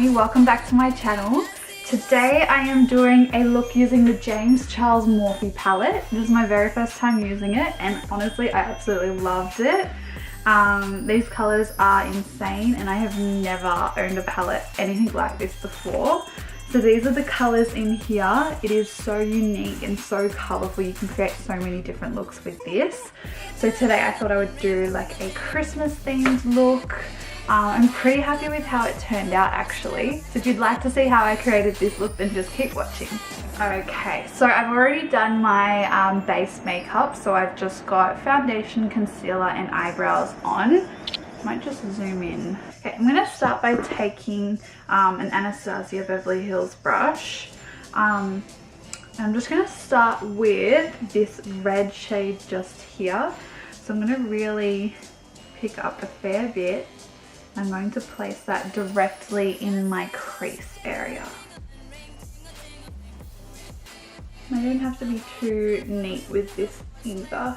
Tarnie, welcome back to my channel. Today I am doing a look using the James Charles Morphe palette. This is my very first time using it and honestly I absolutely loved it. These colours are insane and I have never owned a palette anything like this before. So these are the colours in here. It is so unique and so colourful. You can create so many different looks with this. So today I thought I would do like a Christmas themed look. I'm pretty happy with how it turned out actually. So if you'd like to see how I created this look, then just keep watching. Okay, so I've already done my base makeup. So I've just got foundation, concealer and eyebrows on. Might just zoom in. Okay, I'm going to start by taking an Anastasia Beverly Hills brush. I'm just going to start with this red shade just here. So I'm going to really pick up a fair bit. I'm going to place that directly in my crease area. I don't have to be too neat with this either.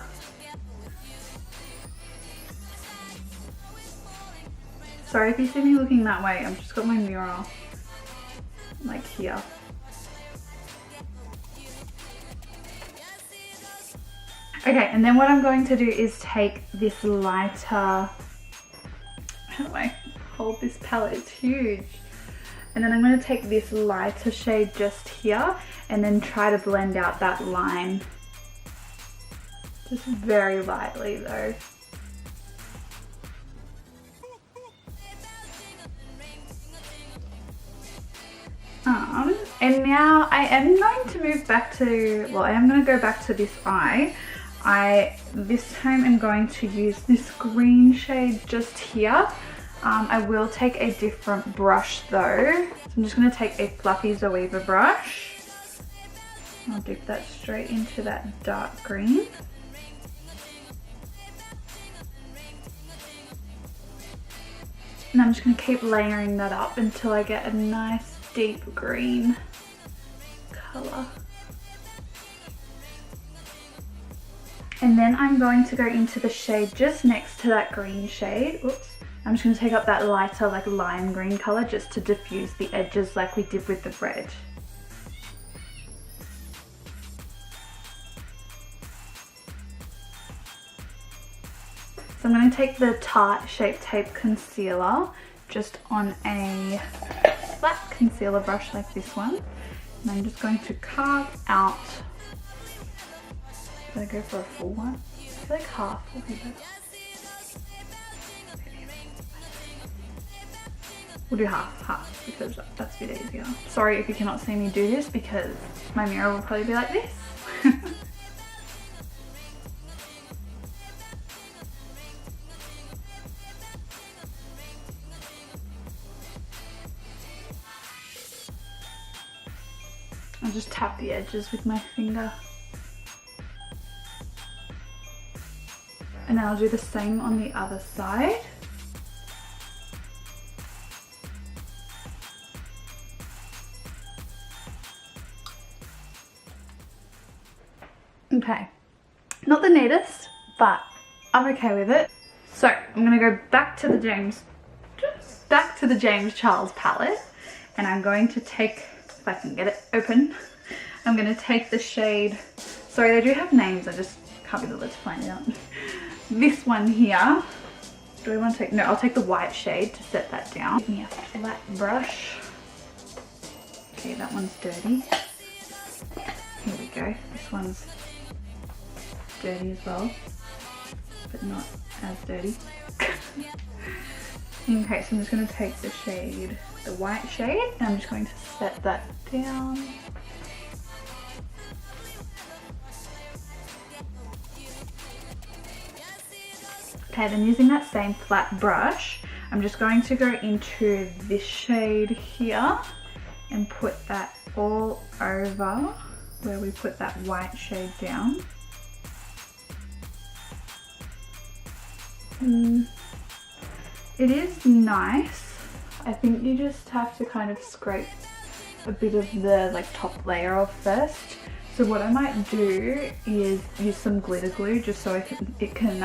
Sorry if you see me looking that way, I've just got my mirror like here. Okay, and then what I'm going to do is take this lighter, how do I hold this palette? It's huge. And then I'm going to take this lighter shade just here and then try to blend out that line. Just very lightly though. And now I am going to move back to, well I am going to go back to this eye. This time I'm going to use this green shade just here. I will take a different brush though. So I'm just going to take a fluffy Zoeva brush. I'll dip that straight into that dark green. And I'm just going to keep layering that up until I get a nice deep green colour. And then I'm going to go into the shade just next to that green shade. Oops. I'm just going to take up that lighter like lime green colour just to diffuse the edges like we did with the red. So I'm going to take the Tarte Shape Tape Concealer just on a flat concealer brush like this one. And I'm just going to carve out. Should I go for a full one? I feel like half will be better. We'll do half because that's a bit easier. Sorry if you cannot see me do this because my mirror will probably be like this. I'll just tap the edges with my finger. And then I'll do the same on the other side. Okay, not the neatest, but I'm okay with it. So I'm gonna go back to the James Charles palette, and I'm going to take, if I can get it open, I'm gonna take the shade. Sorry, they do have names. I just can't be bothered to find out. This one here. Do I want to take? No, I'll take the white shade to set that down. Give me a flat brush. Okay, that one's dirty. Here we go. This one's dirty as well, but not as dirty. Okay, so I'm just going to take the shade, the white shade, and I'm just going to set that down. Okay, then using that same flat brush, I'm just going to go into this shade here and put that all over where we put that white shade down. It is nice. I think you just have to kind of scrape a bit of the like top layer off first. So what I might do is use some glitter glue just so it can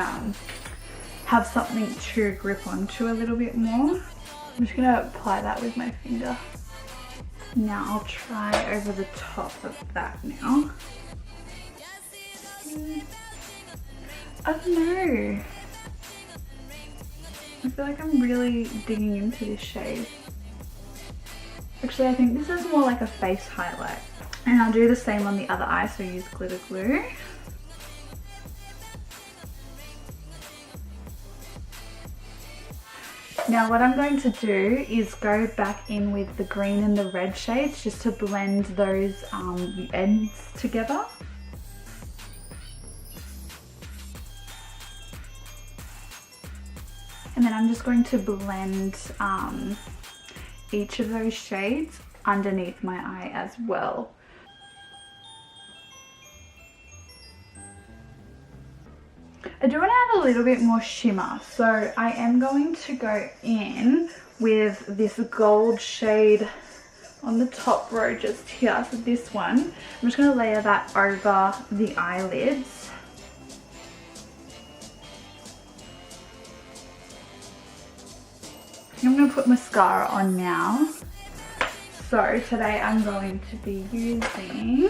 have something to grip onto a little bit more. I'm just gonna apply that with my finger. Now I'll try over the top of that now. I don't know. I feel like I'm really digging into this shade. Actually, I think this is more like a face highlight. And I'll do the same on the other eye, so use glitter glue. Now what I'm going to do is go back in with the green and the red shades just to blend those ends together. And then I'm just going to blend each of those shades underneath my eye as well. I do want to add a little bit more shimmer, so I am going to go in with this gold shade on the top row just here. So this one, I'm just going to layer that over the eyelids. I'm going to put mascara on now. So today I'm going to be using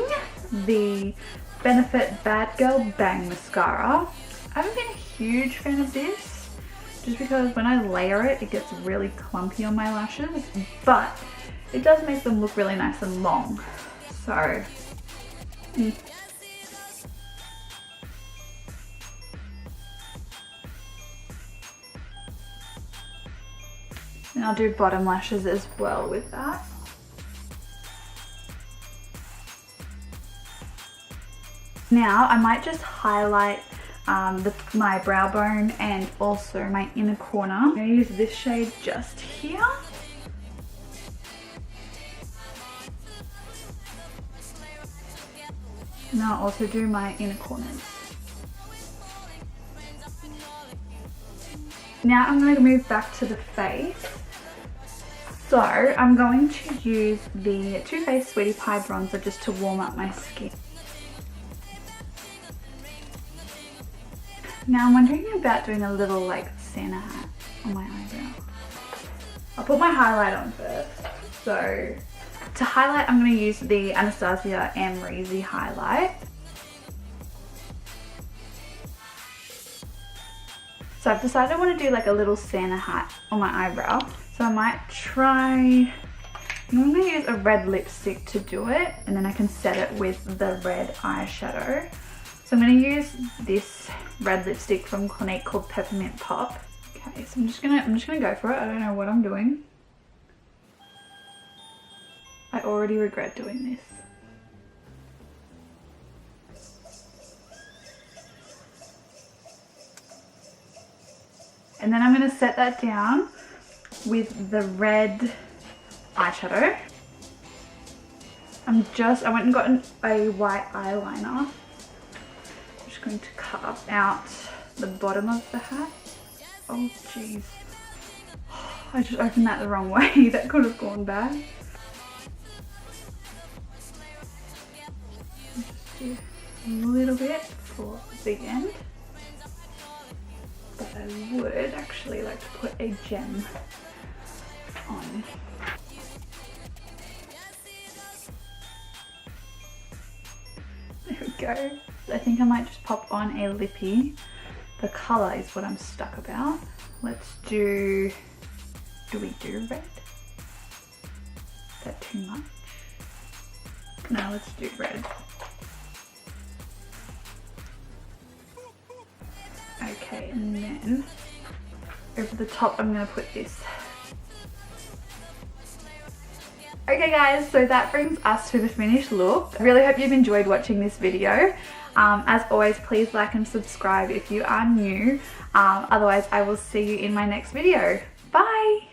the Benefit Bad Girl Bang Mascara. I haven't been a huge fan of this, just because when I layer it, it gets really clumpy on my lashes, but it does make them look really nice and long. So, and I'll do bottom lashes as well with that. Now I might just highlight my brow bone and also my inner corner. I'm going to use this shade just here. And I'll also do my inner corners. Now I'm going to move back to the face. So I'm going to use the Too Faced Sweetie Pie bronzer just to warm up my skin. Now I'm wondering about doing a little like Santa hat on my eyebrow. I'll put my highlight on first. So to highlight, I'm going to use the Anastasia Amrezy highlight. So I've decided I want to do like a little Santa hat on my eyebrow. So I might try, I'm going to use a red lipstick to do it, and then I can set it with the red eyeshadow. So I'm going to use this red lipstick from Clinique called Peppermint Pop. Okay, so I'm just gonna go for it. I don't know what I'm doing. I already regret doing this. And then I'm going to set that down with the red eyeshadow. I went and gotten a white eyeliner. Going to carve out the bottom of the hat. Oh jeez, I just opened that the wrong way. That could have gone bad. Just do a little bit for the end, but I would actually like to put a gem on. There we go. I think I might just pop on a lippy. The colour is what I'm stuck about. Let's do we do red? Is that too much? No, let's do red. Okay, and then over the top I'm going to put this. Okay guys, so that brings us to the finished look. I really hope you've enjoyed watching this video. As always, please like and subscribe if you are new. Otherwise, I will see you in my next video. Bye!